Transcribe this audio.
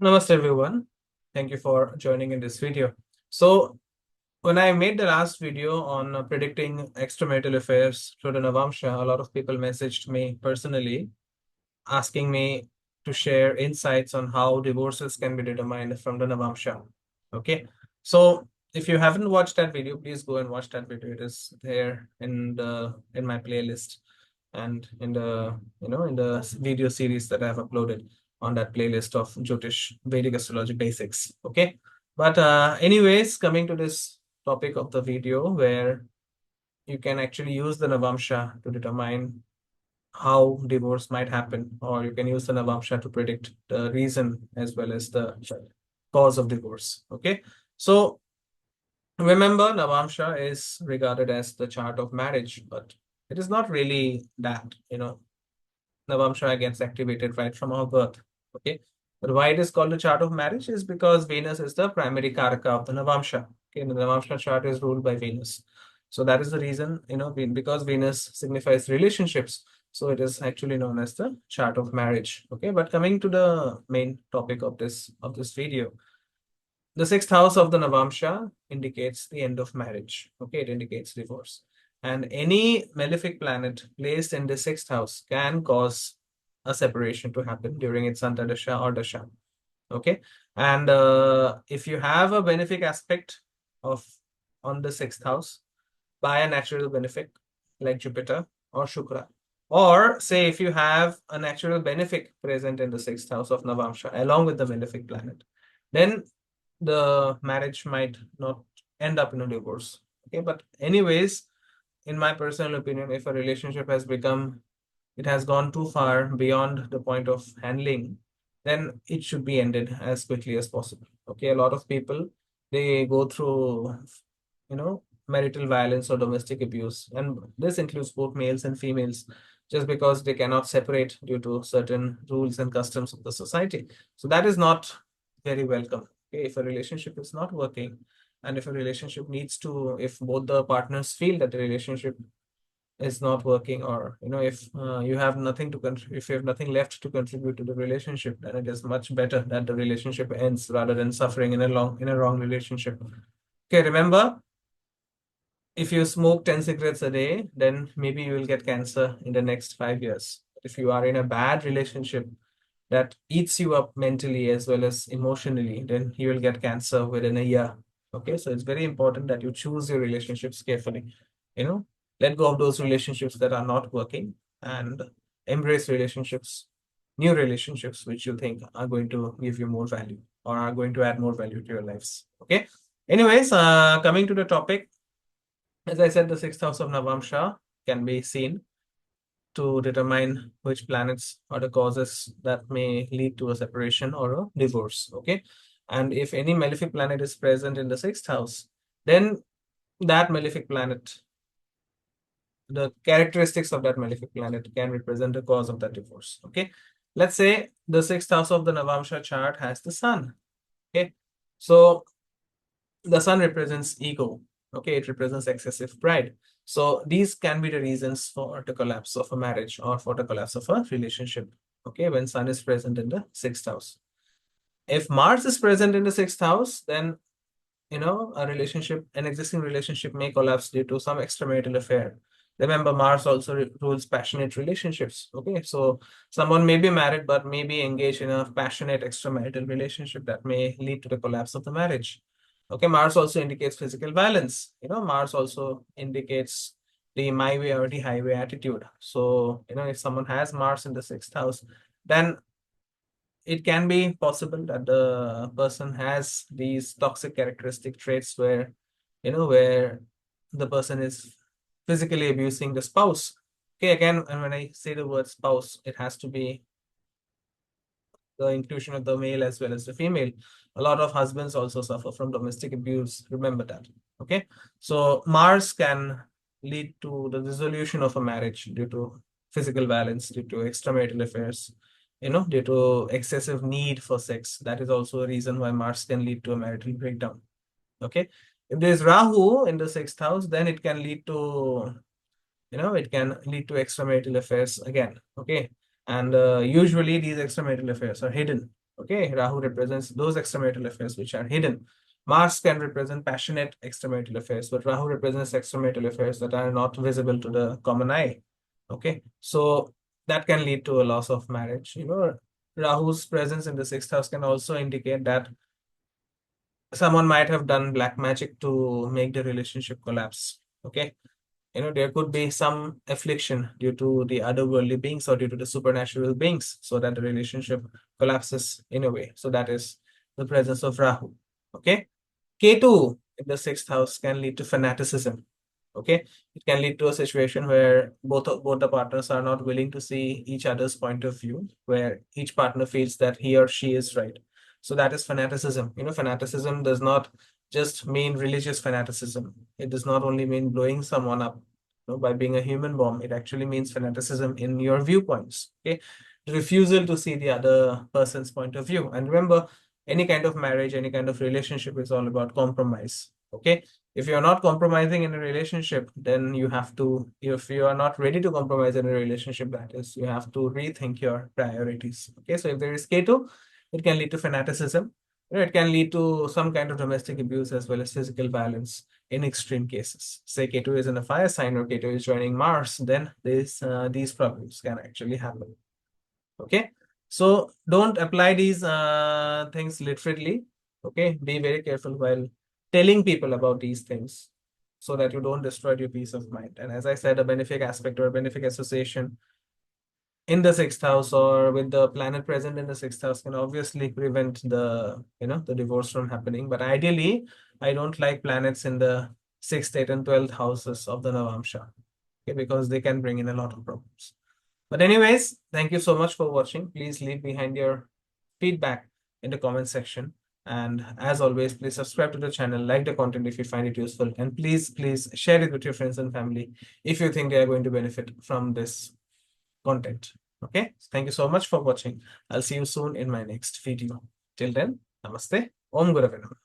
Namaste everyone. Thank you for joining in this video. So when I made the last video on predicting extramarital affairs through the Navamsha, a lot of people messaged me personally asking me to share insights on how divorces can be determined from the Navamsha. Okay. So if you haven't watched that video, please go and watch that video. It is there in my playlist and in the video series that I have uploaded on that playlist of Jyotish Vedic astrology basics. Okay. But anyways, coming to this topic of the video where you can actually use the Navamsha to determine how divorce might happen, or you can use the Navamsha to predict the reason as well as the cause of divorce. Okay. So remember, Navamsha is regarded as the chart of marriage, but it is not really that. Navamsha gets activated right from our birth. Okay. But why it is called the chart of marriage is because Venus is the primary karaka of the Navamsha. Okay. The Navamsha chart is ruled by Venus. So that is the reason, because Venus signifies relationships. So it is actually known as the chart of marriage. Okay. But coming to the main topic of this video, the sixth house of the Navamsha indicates the end of marriage. Okay, it indicates divorce. And any malefic planet placed in the sixth house can cause a separation to happen during its Antardasha or Dasha. Okay. And if you have a benefic aspect of on the sixth house by a natural benefic like Jupiter or Shukra, or say if you have a natural benefic present in the sixth house of Navamsha along with the malefic planet, then the marriage might not end up in a divorce. Okay, but anyways, in my personal opinion, if a relationship it has gone too far beyond the point of handling, then it should be ended as quickly as possible. Okay, a lot of people, they go through, marital violence or domestic abuse, and this includes both males and females, just because they cannot separate due to certain rules and customs of the society. So that is not very welcome. Okay, if a relationship is not working, and if a relationship if both the partners feel that the relationship is not working, or if you have nothing to if you have nothing left to contribute to the relationship, then it is much better that the relationship ends rather than suffering in a wrong relationship. Okay, remember, if you smoke 10 cigarettes a day, then maybe you will get cancer in the next 5 years. If you are in a bad relationship that eats you up mentally as well as emotionally, then you will get cancer within a year. Okay, so it's very important that you choose your relationships carefully. You know, let go of those relationships that are not working and embrace new relationships, which you think are going to give you more value or are going to add more value to your lives. Okay. Anyways, coming to the topic, as I said, the sixth house of Navamsha can be seen to determine which planets are the causes that may lead to a separation or a divorce. Okay. And if any malefic planet is present in the sixth house, then that malefic planet, the characteristics of that malefic planet can represent the cause of that divorce. Okay. Let's say the sixth house of the Navamsha chart has the sun. Okay. So the sun represents ego. Okay. It represents excessive pride. So these can be the reasons for the collapse of a marriage or for the collapse of a relationship. Okay. When sun is present in the sixth house. If Mars is present in the sixth house, then an existing relationship may collapse due to some extramarital affair. Remember, Mars also rules passionate relationships. Okay, so someone may be married but may be engaged in a passionate extramarital relationship that may lead to the collapse of the marriage. Okay, Mars also indicates physical violence. Mars also indicates the my way or the highway attitude. So, if someone has Mars in the sixth house, then it can be possible that the person has these toxic characteristic traits where the person is physically abusing the spouse. Okay, again, and when I say the word spouse, it has to be the inclusion of the male as well as the female. A lot of husbands also suffer from domestic abuse. Remember that. Okay, so Mars can lead to the dissolution of a marriage due to physical violence, due to extramarital affairs, due to excessive need for sex. That is also a reason why Mars can lead to a marital breakdown. Okay, if there's Rahu in the sixth house, then it can lead to extramarital affairs again. Okay, and usually these extramarital affairs are hidden. Okay, Rahu represents those extramarital affairs which are hidden. Mars can represent passionate extramarital affairs, but Rahu represents extramarital affairs that are not visible to the common eye. Okay, so that can lead to a loss of marriage. Rahu's presence in the sixth house can also indicate that someone might have done black magic to make the relationship collapse. Okay, there could be some affliction due to the otherworldly beings or due to the supernatural beings, so that the relationship collapses in a way. So that is the presence of Rahu. Okay, Ketu in the sixth house can lead to fanaticism. Okay, it can lead to a situation where both the partners are not willing to see each other's point of view, where each partner feels that he or she is right. So that is fanaticism. Fanaticism does not just mean religious fanaticism. It does not only mean blowing someone up, by being a human bomb. It actually means fanaticism in your viewpoints. Okay, the refusal to see the other person's point of view. And remember, any kind of marriage, any kind of relationship is all about compromise. Okay, if you're not compromising in a relationship, then you have to, if you are not ready to compromise in a relationship, that is, you have to rethink your priorities. Okay, so if there is Ketu, it can lead to fanaticism. It can lead to some kind of domestic abuse as well as physical violence in extreme cases. Say Ketu is in a fire sign or Ketu is joining Mars, then these problems can actually happen. Okay, so don't apply these things literally. Okay, be very careful while telling people about these things so that you don't destroy your peace of mind. And as I said, a benefic aspect or a benefic association in the sixth house or with the planet present in the sixth house can obviously prevent the divorce from happening. But ideally, I don't like planets in the sixth, eighth, and 12th houses of the Navamsha, okay, because they can bring in a lot of problems. But anyways, thank you so much for watching. Please leave behind your feedback in the comment section. And as always, please subscribe to the channel, like the content if you find it useful, and please share it with your friends and family if you think they are going to benefit from this content. Okay, thank you so much for watching. I'll see you soon in my next video. Till then, namaste. Om Gurave Namah.